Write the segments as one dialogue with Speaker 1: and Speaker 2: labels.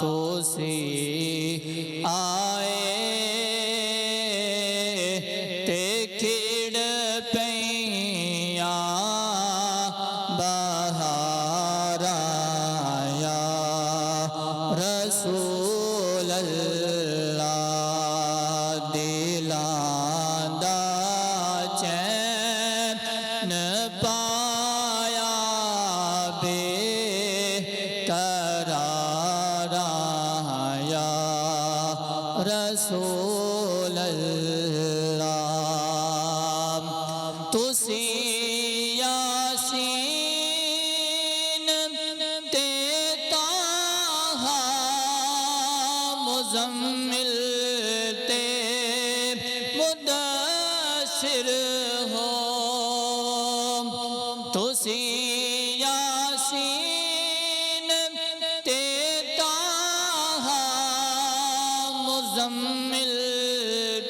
Speaker 1: تو سی آئے تے کھڑ پیاں بہار آیا رسول اللہ دلاں دا چین پایا بے قرار آیا رسول اللہ تسی یاسین تے طٰہٰ مزمل تے مدثر ہو تسی یاسین تے طٰہٰ مزمل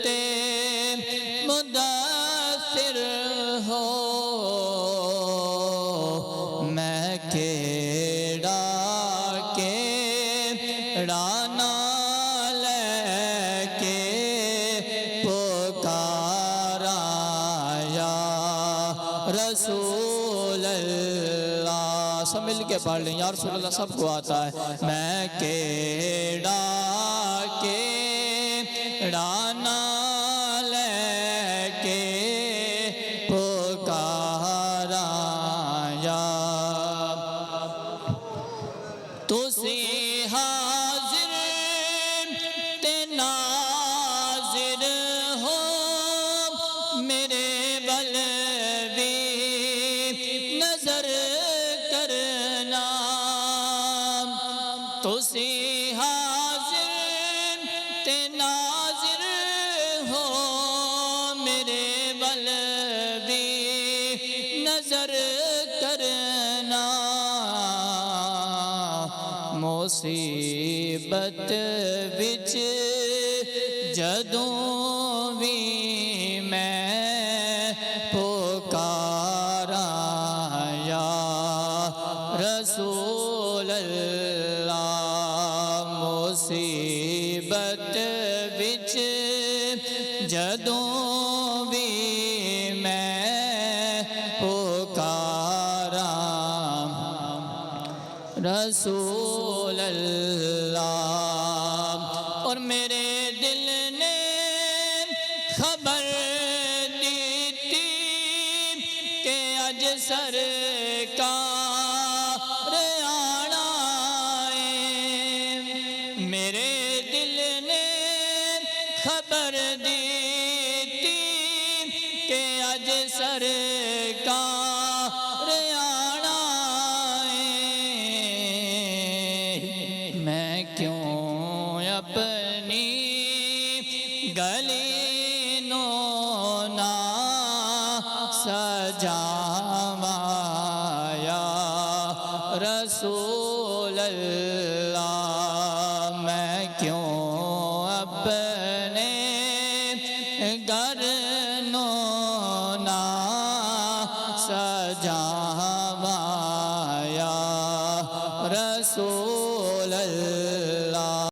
Speaker 1: تے مدثر ہو میں کیڑا نہ لے کے پکارا یا رسول اللہ سب مل کے پڑھ لیں یا رسول اللہ سب کو آتا ہے میں کیڑا نہ لے کے پکارا یا تسی حاضر تے ناظر ہو میرے بل بھی نظر کرنا تسی حاضر تے ناظر ہو میرے بل بھی نظر کرنا مصیبت وچ جدوں بھی میں پکارا یا رسول اللہ مصیبت وچ جدوں بھی میں پکارا رسول اللہ اور میرے دل نے خبر دی تھی کہ اج سرکار آنا ہے میرے دل نے خبر دی تھی کہ اج سرکار آنا میں کیوں اپنی گلی نو نہ سجاواں یا رسول اللہ میں کیوں اپنے گھر